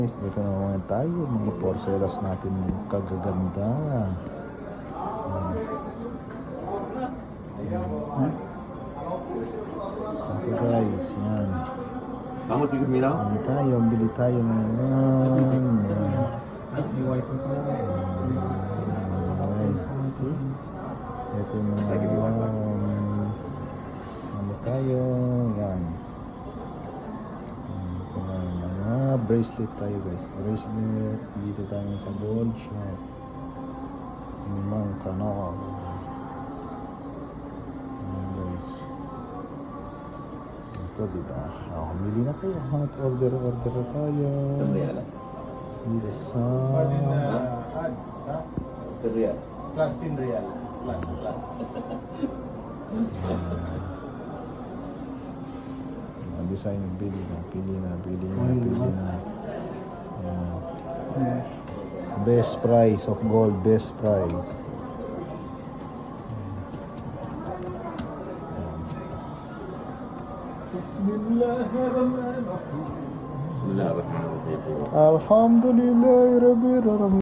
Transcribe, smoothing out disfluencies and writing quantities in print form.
Ito na naman tayo, mga porcelas natin kagaganda. Ito guys, yan. Vamos, mira. Bili tayo ngayon. See? Ito yung mga tayo, yan. Bracelet tayo guys, bracelet dito tayo sa gold shop Mang Kanal. Guys, ito diba, mili na kayo, order na tayo dito sa Real. Plus 10 real. Plus. design, pili na. Ayan. Best price of gold, best price. Bismillahirrahmanirrahim. Alhamdulillah Rabbil Alamin.